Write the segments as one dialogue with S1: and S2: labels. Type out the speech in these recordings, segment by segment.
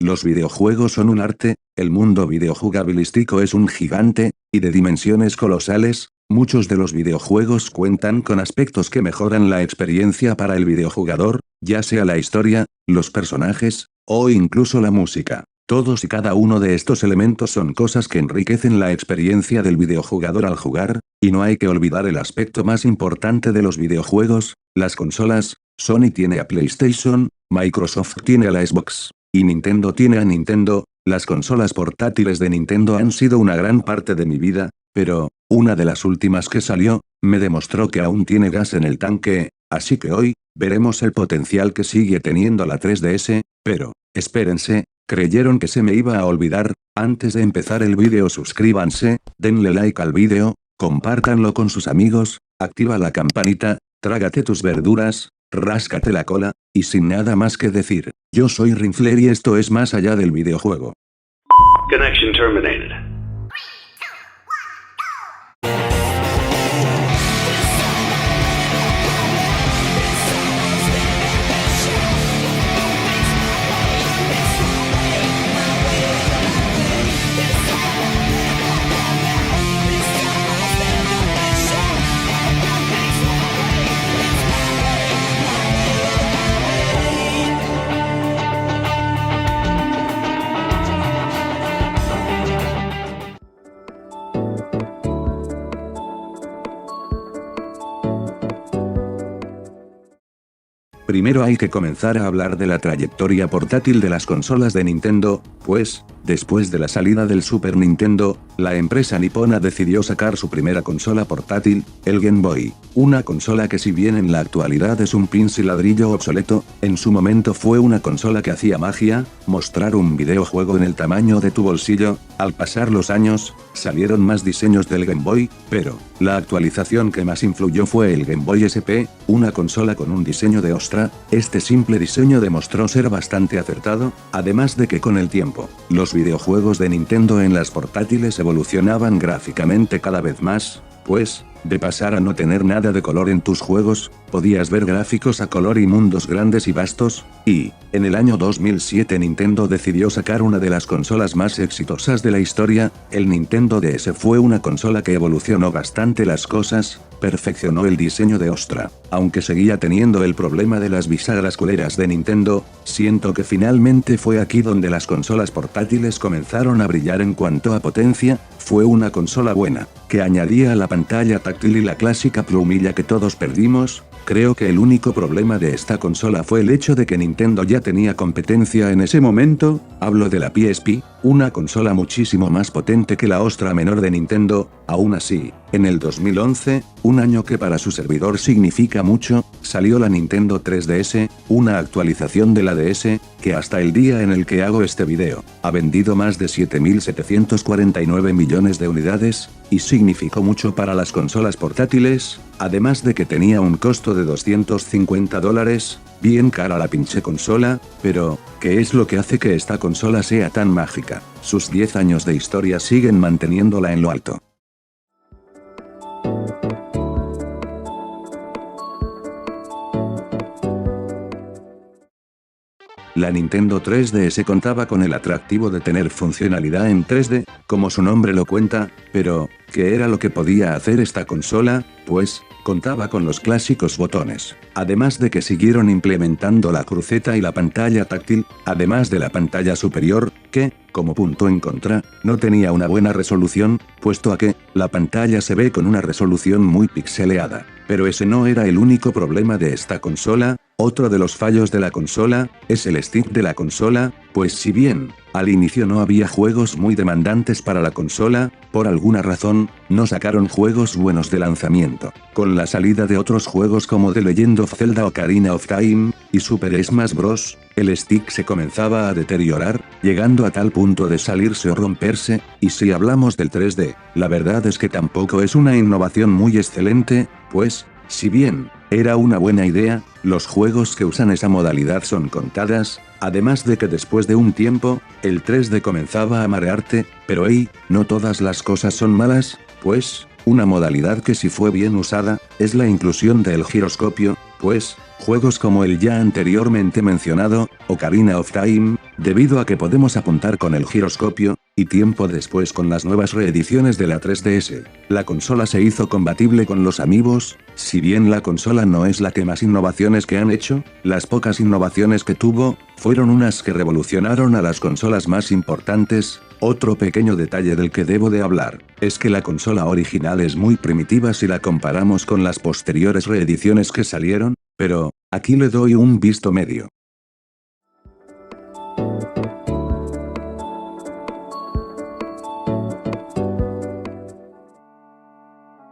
S1: Los videojuegos son un arte, el mundo videojugabilístico es un gigante, y de dimensiones colosales. Muchos de los videojuegos cuentan con aspectos que mejoran la experiencia para el videojugador, ya sea la historia, los personajes, o incluso la música. Todos y cada uno de estos elementos son cosas que enriquecen la experiencia del videojugador al jugar, y no hay que olvidar el aspecto más importante de los videojuegos, las consolas. Sony tiene a PlayStation, Microsoft tiene a la Xbox, y Nintendo tiene a Nintendo. Las consolas portátiles de Nintendo han sido una gran parte de mi vida, pero, una de las últimas que salió, me demostró que aún tiene gas en el tanque, así que hoy, veremos el potencial que sigue teniendo la 3DS, pero, espérense, ¿creyeron que se me iba a olvidar? Antes de empezar el vídeo suscríbanse, denle like al vídeo, compártanlo con sus amigos, activa la campanita, trágate tus verduras, ráscate la cola, y sin nada más que decir, yo soy Rinfler y esto es Más Allá del Videojuego.
S2: Connection terminated.
S1: Primero hay que comenzar a hablar de la trayectoria portátil de las consolas de Nintendo, pues, después de la salida del Super Nintendo, la empresa nipona decidió sacar su primera consola portátil, el Game Boy. Una consola que si bien en la actualidad es un pinche ladrillo obsoleto, en su momento fue una consola que hacía magia, mostrar un videojuego en el tamaño de tu bolsillo. Al pasar los años, salieron más diseños del Game Boy, pero, la actualización que más influyó fue el Game Boy SP, una consola con un diseño de ostra. Este simple diseño demostró ser bastante acertado, además de que con el tiempo, los videojuegos de Nintendo en las portátiles evolucionaban gráficamente cada vez más, pues, de pasar a no tener nada de color en tus juegos, podías ver gráficos a color y mundos grandes y vastos, y, en el año 2007 Nintendo decidió sacar una de las consolas más exitosas de la historia. El Nintendo DS fue una consola que evolucionó bastante las cosas, perfeccionó el diseño de ostra, aunque seguía teniendo el problema de las bisagras culeras de Nintendo. Siento que finalmente fue aquí donde las consolas portátiles comenzaron a brillar en cuanto a potencia. Fue una consola buena, que añadía la pantalla táctil y la clásica plumilla que todos perdimos. Creo que el único problema de esta consola fue el hecho de que Nintendo ya tenía competencia en ese momento. Hablo de la PSP, una consola muchísimo más potente que la ostra menor de Nintendo. Aún así, en el 2011, un año que para su servidor significa mucho, salió la Nintendo 3DS, una actualización de la DS, que hasta el día en el que hago este video, ha vendido más de 7.749 millones de unidades, y significó mucho para las consolas portátiles, además de que tenía un costo de $250, bien cara la pinche consola, pero, ¿qué es lo que hace que esta consola sea tan mágica? Sus 10 años de historia siguen manteniéndola en lo alto. La Nintendo 3DS contaba con el atractivo de tener funcionalidad en 3D, como su nombre lo cuenta, pero, ¿qué era lo que podía hacer esta consola? Pues, contaba con los clásicos botones, además de que siguieron implementando la cruceta y la pantalla táctil, además de la pantalla superior, que, como punto en contra, no tenía una buena resolución, puesto a que, la pantalla se ve con una resolución muy pixeleada. Pero ese no era el único problema de esta consola. Otro de los fallos de la consola, es el stick de la consola, pues si bien, al inicio no había juegos muy demandantes para la consola, por alguna razón, no sacaron juegos buenos de lanzamiento. Con la salida de otros juegos como The Legend of Zelda o Ocarina of Time, y Super Smash Bros., el stick se comenzaba a deteriorar, llegando a tal punto de salirse o romperse. Y si hablamos del 3D, la verdad es que tampoco es una innovación muy excelente, pues, si bien, era una buena idea, los juegos que usan esa modalidad son contadas, además de que después de un tiempo, el 3D comenzaba a marearte, pero hey, no todas las cosas son malas, pues, una modalidad que si fue bien usada, es la inclusión del giroscopio, pues, juegos como el ya anteriormente mencionado, Ocarina of Time, debido a que podemos apuntar con el giroscopio, y tiempo después con las nuevas reediciones de la 3DS, la consola se hizo compatible con los Amiibos. Si bien la consola no es la que más innovaciones que han hecho, las pocas innovaciones que tuvo, fueron unas que revolucionaron a las consolas más importantes. Otro pequeño detalle del que debo de hablar, es que la consola original es muy primitiva si la comparamos con las posteriores reediciones que salieron, pero, aquí le doy un visto medio.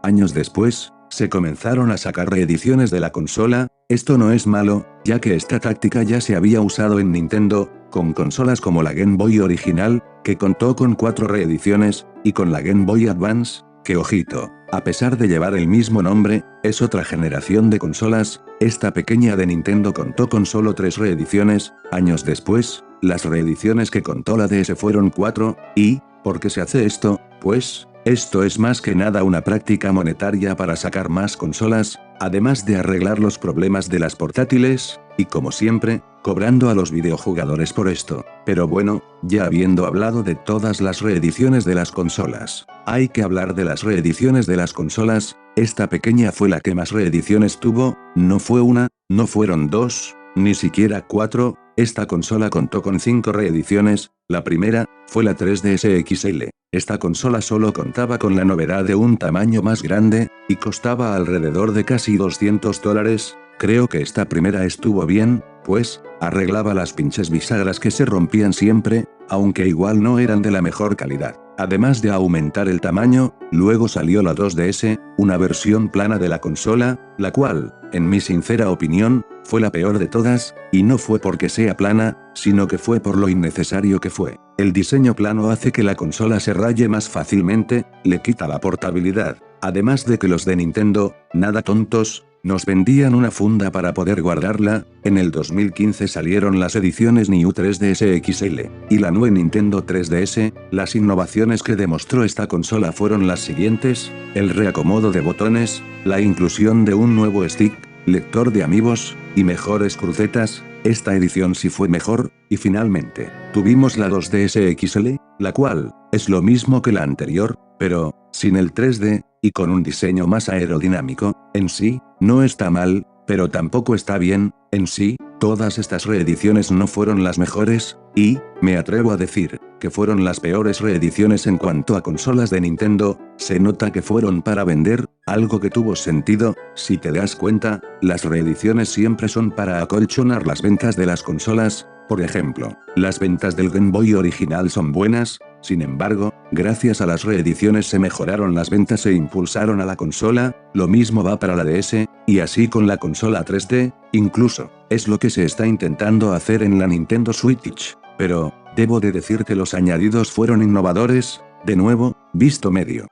S1: Años después, se comenzaron a sacar reediciones de la consola. Esto no es malo, ya que esta táctica ya se había usado en Nintendo, con consolas como la Game Boy original, que contó con 4 reediciones, y con la Game Boy Advance, que ojito, a pesar de llevar el mismo nombre, es otra generación de consolas. Esta pequeña de Nintendo contó con solo 3 reediciones. Años después, las reediciones que contó la DS fueron 4, y, ¿por qué se hace esto? Pues, esto es más que nada una práctica monetaria para sacar más consolas, además de arreglar los problemas de las portátiles, y como siempre, cobrando a los videojugadores por esto. Pero bueno, ya habiendo hablado de todas las reediciones de las consolas, hay que hablar de las reediciones de las consolas. Esta pequeña fue la que más reediciones tuvo, no fue una, no fueron 2, ni siquiera 4, esta consola contó con 5 reediciones. La primera, fue la 3DS XL. Esta consola solo contaba con la novedad de un tamaño más grande, y costaba alrededor de casi $200. Creo que esta primera estuvo bien, pues, arreglaba las pinches bisagras que se rompían siempre, aunque igual no eran de la mejor calidad. Además de aumentar el tamaño, luego salió la 2DS, una versión plana de la consola, la cual, en mi sincera opinión, fue la peor de todas, y no fue porque sea plana, sino que fue por lo innecesario que fue. El diseño plano hace que la consola se raye más fácilmente, le quita la portabilidad, además de que los de Nintendo, nada tontos, nos vendían una funda para poder guardarla. En el 2015 salieron las ediciones New 3DS XL, y la New Nintendo 3DS, las innovaciones que demostró esta consola fueron las siguientes: el reacomodo de botones, la inclusión de un nuevo stick, lector de Amiibos, y mejores crucetas. Esta edición sí fue mejor, y finalmente, tuvimos la 2DS XL, la cual, es lo mismo que la anterior, pero, sin el 3D, y con un diseño más aerodinámico. En sí, no está mal, pero tampoco está bien. En sí, todas estas reediciones no fueron las mejores, y, me atrevo a decir, que fueron las peores reediciones en cuanto a consolas de Nintendo. Se nota que fueron para vender, algo que tuvo sentido. Si te das cuenta, las reediciones siempre son para acolchonar las ventas de las consolas. Por ejemplo, las ventas del Game Boy original son buenas. Sin embargo, gracias a las reediciones se mejoraron las ventas e impulsaron a la consola. Lo mismo va para la DS, y así con la consola 3D, incluso, es lo que se está intentando hacer en la Nintendo Switch. Pero, debo de decir que los añadidos fueron innovadores. De nuevo, visto medio.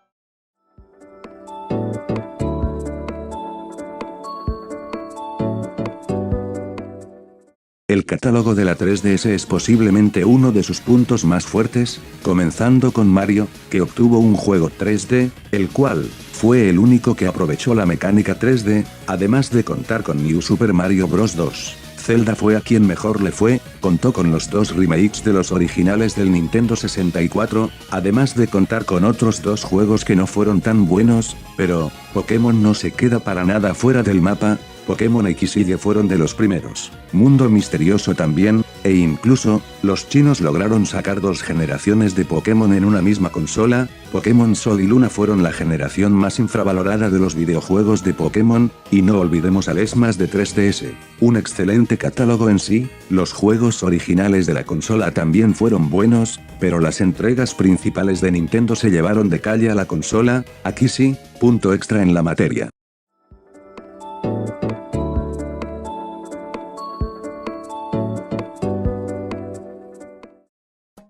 S1: El catálogo de la 3DS es posiblemente uno de sus puntos más fuertes, comenzando con Mario, que obtuvo un juego 3D, el cual, fue el único que aprovechó la mecánica 3D, además de contar con New Super Mario Bros. 2. Zelda fue a quien mejor le fue, contó con los 2 remakes de los originales del Nintendo 64, además de contar con otros 2 juegos que no fueron tan buenos, pero, Pokémon no se queda para nada fuera del mapa. Pokémon X y Y fueron de los primeros. Mundo Misterioso también, e incluso, los chinos lograron sacar 2 generaciones de Pokémon en una misma consola. Pokémon Sol y Luna fueron la generación más infravalorada de los videojuegos de Pokémon, y no olvidemos al Smash de 3DS. Un excelente catálogo en sí. Los juegos originales de la consola también fueron buenos, pero las entregas principales de Nintendo se llevaron de calle a la consola. Aquí sí, punto extra en la materia.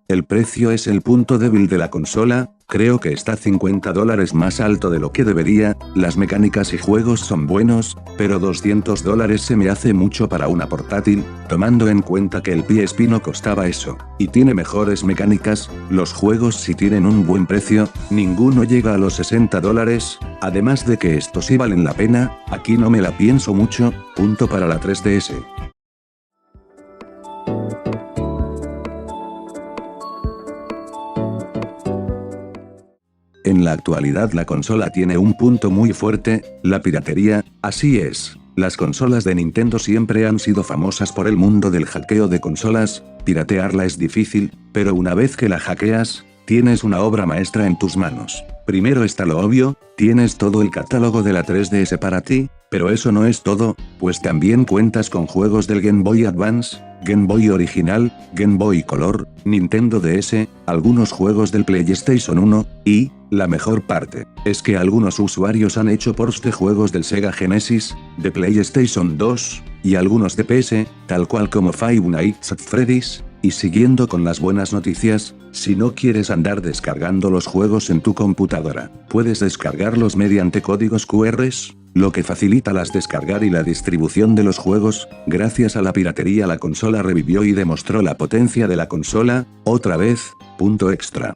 S1: El precio es el punto débil de la consola. Creo que está $50 más alto de lo que debería. Las mecánicas y juegos son buenos, pero $200 se me hace mucho para una portátil, tomando en cuenta que el PSP no costaba eso, y tiene mejores mecánicas. Los juegos sí tienen un buen precio, ninguno llega a los $60, además de que estos sí valen la pena. Aquí no me la pienso mucho, punto para la 3DS. en la actualidad la consola tiene un punto muy fuerte, la piratería, así es. Las consolas de Nintendo siempre han sido famosas por el mundo del hackeo de consolas, piratearla es difícil, pero una vez que la hackeas, tienes una obra maestra en tus manos. Primero está lo obvio, tienes todo el catálogo de la 3DS para ti, pero eso no es todo, pues también cuentas con juegos del Game Boy Advance, Game Boy Original, Game Boy Color, Nintendo DS, algunos juegos del PlayStation 1, y, la mejor parte, es que algunos usuarios han hecho ports de juegos del Sega Genesis, de PlayStation 2, y algunos de PS, tal cual como Five Nights at Freddy's. Y siguiendo con las buenas noticias, si no quieres andar descargando los juegos en tu computadora, puedes descargarlos mediante códigos QRs, lo que facilita las descargar y la distribución de los juegos. Gracias a la piratería la consola revivió y demostró la potencia de la consola, otra vez, punto extra.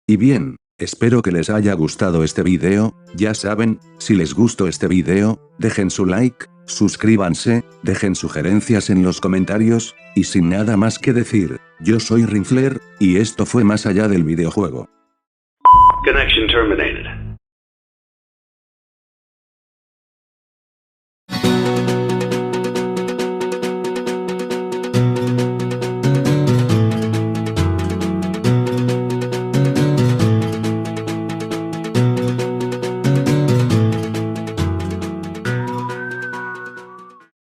S1: Y bien, espero que les haya gustado este video, ya saben, si les gustó este video, dejen su like, suscríbanse, dejen sugerencias en los comentarios, y sin nada más que decir, yo soy Rinfler, y esto fue Más Allá del Videojuego.
S2: Connection terminated.